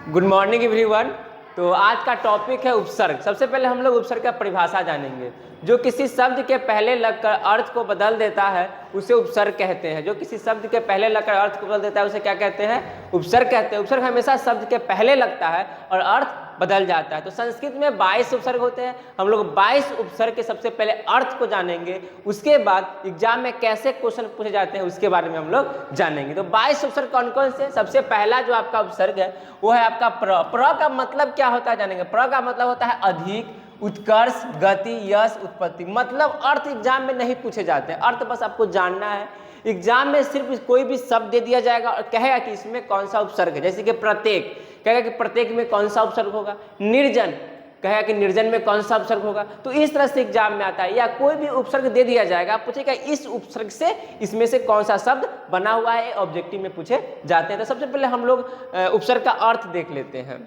Good morning everyone. तो आज का टॉपिक है उपसर्ग। सबसे पहले हम लोग उपसर्ग का परिभाषा जानेंगे। जो किसी शब्द के पहले लगकर अर्थ को बदल देता है उसे उपसर्ग कहते हैं। जो किसी शब्द के पहले लगकर अर्थ को बदल देता है उसे क्या कहते हैं? उपसर्ग कहते हैं। उपसर्ग हमेशा शब्द के पहले लगता है और अर्थ बदल जाता है। तो संस्कृत में 22 उपसर्ग होते हैं। हम लोग 22 उपसर्ग के सबसे पहले अर्थ को जानेंगे, उसके बाद एग्जाम में कैसे क्वेश्चन पूछे जाते हैं उसके बारे में हम लोग जानेंगे। तो 22 उपसर्ग कौन कौन से? सबसे पहला जो आपका उपसर्ग है वो है आपका प्र। प्र का मतलब क्या होता है जानेंगे। प्र का मतलब होता है अधिक, उत्कर्ष, गति, यश, उत्पत्ति। मतलब अर्थ एग्जाम में नहीं पूछे जाते हैं, अर्थ बस आपको जानना है। एग्जाम में सिर्फ कोई भी शब्द दे दिया जाएगा और कहेगा कि इसमें कौन सा उपसर्ग है। जैसे कि प्रत्येक, कहेगा कि प्रत्येक में कौन सा उपसर्ग होगा। निर्जन, कहेगा कि निर्जन में कौन सा उपसर्ग होगा। तो इस तरह से एग्जाम में आता है। या कोई भी उपसर्ग दे दिया जाएगा, आप पूछेगा इस उपसर्ग से इसमें से कौन सा शब्द बना हुआ है, ऑब्जेक्टिव में पूछे जाते हैं। तो सबसे पहले हम लोग उपसर्ग का अर्थ देख लेते हैं।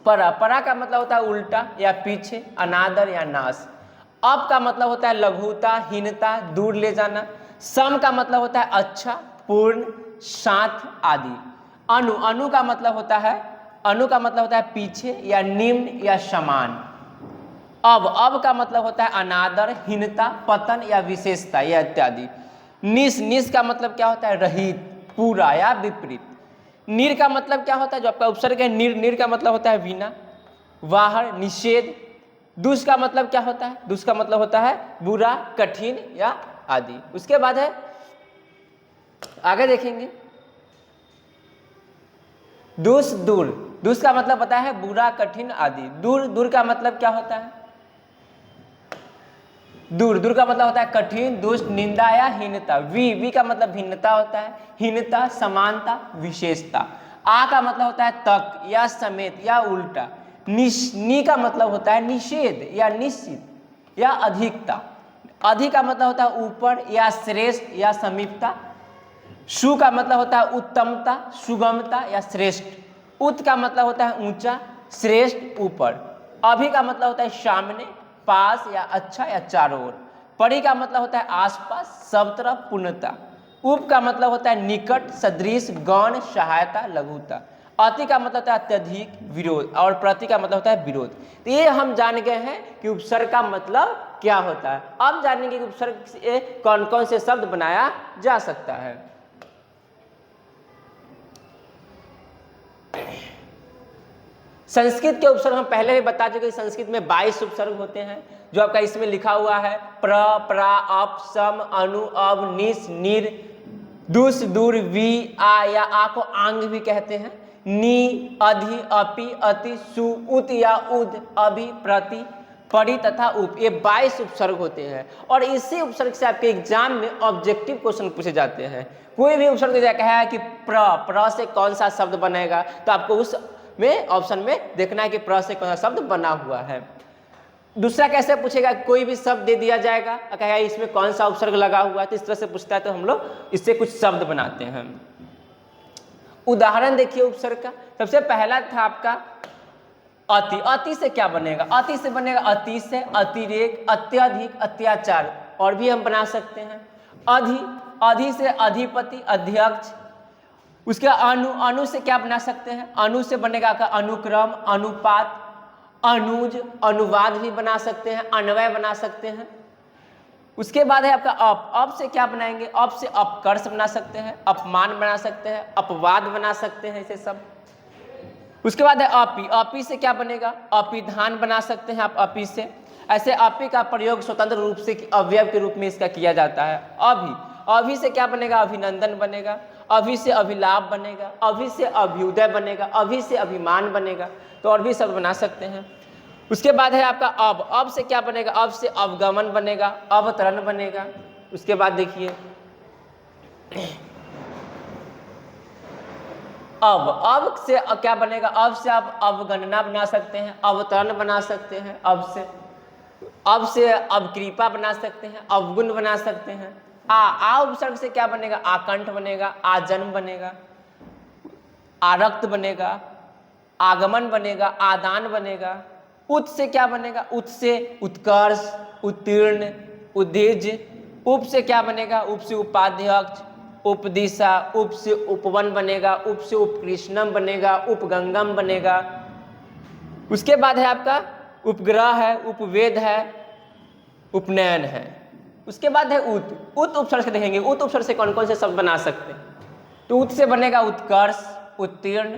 परा, परा का मतलब होता है उल्टा या पीछे, अनादर या नाश। अप का मतलब होता है लघुता, हीनता, दूर ले जाना। सम का मतलब होता है अच्छा, पूर्ण, साथ आदि। अनु, अनु का मतलब होता है, अनु का मतलब होता है पीछे या निम्न या समान। अब का मतलब होता है अनादर, हीनता, पतन या विशेषता या इत्यादि। निस, निस का मतलब क्या होता है? रहित, पूरा या विपरीत। निर का मतलब क्या होता है? जो आपका उपसर्ग है निर, निर का मतलब होता है बिना, बाहर, निषेध। दुष का मतलब क्या होता है? दुष का मतलब होता है बुरा, कठिन या आदि। उसके बाद है आगे देखेंगे दुष, दूर। दुष का मतलब पता है बुरा, कठिन आदि। दूर, दूर का मतलब क्या होता है? दूर, दूर का मतलब होता है कठिन, दुष्ट, निंदा या हीनता। वी का मतलब भिन्नता होता है, हीनता, समानता, विशेषता। आ का मतलब होता है तक या समेत या उल्टा। नी का मतलब होता है निषेध या निश्चित या अधिकता। अधिक का मतलब होता है ऊपर या श्रेष्ठ या समीपता। सु का मतलब होता है उत्तमता, सुगमता या श्रेष्ठ। उत का मतलब होता है ऊंचा, श्रेष्ठ, ऊपर। अभि का मतलब होता है सामने, पास या अच्छा या चारों ओर। परि का मतलब होता है आसपास, सब तरफ, पूर्णता। उप का मतलब होता है निकट, सदृश, गौण, सहायता, लघुता। अति का मतलब होता है अत्यधिक, विरोध। और प्रति का मतलब होता है विरोध। तो ये हम जान गए हैं कि उपसर्ग का मतलब क्या होता है। अब जानेंगे कि उपसर्ग से कौन कौन से शब्द बनाया जा सकता है। संस्कृत के उपसर्ग हम पहले भी बता चुके। संस्कृत में 22 उपसर्ग होते हैं जो आपका इसमें लिखा हुआ है। प्र, प्रा, अप, सम, अनु, अब, निस, निर, दुस, दूर, वी, आ या आ को आंग भी कहते हैं। नी, अधि, अपि, अति, सु, उत या उद, अभि, प्रति, परि तथा उप। ये 22 उपसर्ग होते हैं और इसी उपसर्ग से आपके एग्जाम में ऑब्जेक्टिव क्वेश्चन पूछे जाते हैं। कोई भी उपसर्ग दिया है कि प्र से कौन सा शब्द बनेगा, तो आपको उस में ऑप्शन में देखना है कि प्र से कौन सा शब्द बना हुआ है। दूसरा कैसे पूछेगा? कोई भी शब्द दे दिया जाएगा, कहेगा इसमें कौन सा उपसर्ग लगा हुआ है, तो इस तरह से पूछता है। तो हम लोग इससे कुछ शब्द बनाते हैं। उदाहरण देखिए उपसर्ग का। सबसे पहला था आपका अति। अति से क्या बनेगा? अति से बनेगा अति से अतिरेक, अत्यधिक, अत्याचार। और भी हम बना सकते हैं। अधि, अधि से अधिपति, अध्यक्ष। उसके अनु, अनु से क्या बना सकते हैं? अनु से बनेगा आपका अनुक्रम, अनुपात, अनुज, अनुवाद भी बना सकते हैं, अन्वय बना सकते हैं। उसके बाद है आपका अप से क्या बनाएंगे? अप से अपकर्ष बना सकते हैं, अपमान बना सकते हैं, अपवाद बना सकते हैं, इसे सब। उसके बाद है अपि। अपि से क्या बनेगा? अपिधान बना सकते हैं आप अपि से। ऐसे अपि का प्रयोग स्वतंत्र रूप से अवयव के रूप में इसका किया जाता है। अभि, अभि से क्या बनेगा? अभिनंदन बनेगा। अभि से अभिलाभ बनेगा। अभि से अभ्युदय बनेगा। अभि से अभिमान बनेगा। तो और भी सब बना सकते हैं। उसके बाद है आपका अब से क्या बनेगा? अब से अवगमन बनेगा, अवतरण बनेगा। उसके बाद देखिए अब से क्या बनेगा? अब से आप अवगणना बना सकते हैं, अवतरण बना सकते हैं। अब से अवकृपा बना सकते हैं, अवगुण बना सकते हैं। आ उपसर्ग से क्या बनेगा? आकंठ बनेगा, आजन्म बनेगा, आरक्त बनेगा, आगमन बनेगा, आदान बनेगा। उत से क्या बनेगा? उत से उत्कर्ष, उत्तीर्ण, उद्देज। उप से क्या बनेगा? उप से उपाध्यक्ष, उपदिशा, उप से उपवन बनेगा, उप से उपकृष्णम बनेगा, उपगंगम बनेगा। उसके बाद है आपका उपग्रह है, उपवेद है, उपनयन है। उसके बाद है उत। उत उपसर्ग से देखेंगे, उत उपसर्ग से कौन कौन से शब्द बना सकते हैं। तो उत से बनेगा उत्कर्ष, उत्तीर्ण,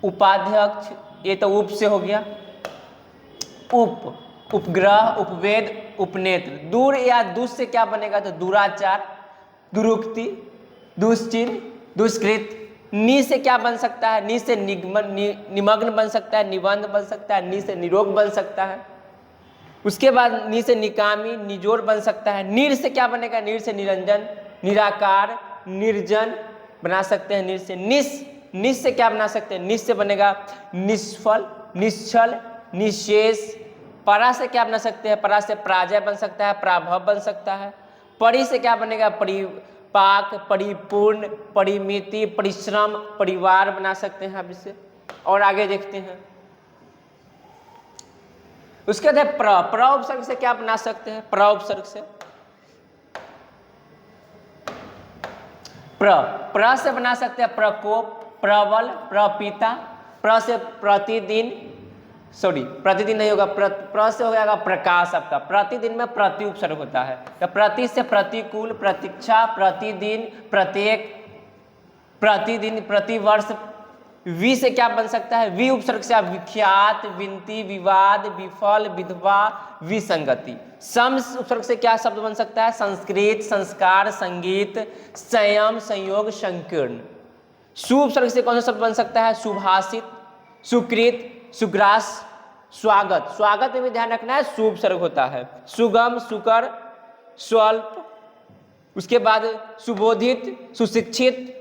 उपाध्यक्ष, ये तो उप से हो गया। उप, उपग्रह, उपवेद, उपनेत्र। दूर या दुष से क्या बनेगा, तो दुराचार, दुरुक्ति, दुश्चिन्ह, दुष्कृत। नि से क्या बन सकता है, नि से निमग्न बन सकता है, निबंध बन सकता है, नि से निरोग बन सकता है। उसके बाद नि से निकामी, निजोर बन सकता है। नीर से क्या बनेगा, नीर से निरंजन, निराकार, निर्जन बना सकते हैं। नीर से निस, निस से क्या बना सकते हैं, निस से बनेगा निष्फल, निश्चल, निशेष। परा से क्या बना सकते हैं, परा से पराजय बन सकता है, पराभव बन सकता है। परि से क्या बनेगा, परिपाक, परिपूर्ण, परिमिति, परिश्रम, परिवार बना सकते हैं आप इससे। और आगे देखते हैं। उसके बाद प्र उपसर्ग से क्या बना सकते हैं, प्र उपसर्ग से प्र से बना सकते हैं प्रकोप, प्रबल, प्रपिता। प्र से प्रतिदिन, सॉरी प्रतिदिन नहीं होगा, प्र से हो जाएगा प्रकाश आपका। प्रतिदिन में प्रति उपसर्ग होता है। तो प्रति से प्रतिकूल, प्रतीक्षा, प्रतिदिन, प्रत्येक, प्रतिदिन, प्रतिवर्ष। वि से क्या बन सकता है, वि उपसर्ग से आप विख्यात, विनती, विवाद, विफल, विधवा, विसंगति। सम उपसर्ग से क्या शब्द बन सकता है, संस्कृत, संस्कार, संगीत, संयम, संयोग, संकीर्ण। सु उपसर्ग से कौन सा शब्द बन सकता है, सुभाषित, सुकृत, सुग्रास, स्वागत। स्वागत में भी ध्यान रखना है सु उपसर्ग होता है। सुगम, सुकर, स्वल्प। उसके बाद सुबोधित, सुशिक्षित।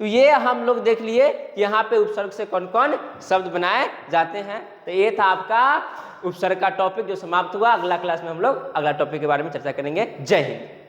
तो ये हम लोग देख लिए यहाँ पे उपसर्ग से कौन कौन शब्द बनाए जाते हैं। तो ये था आपका उपसर्ग का टॉपिक जो समाप्त हुआ। अगला क्लास में हम लोग अगला टॉपिक के बारे में चर्चा करेंगे। जय हिंद।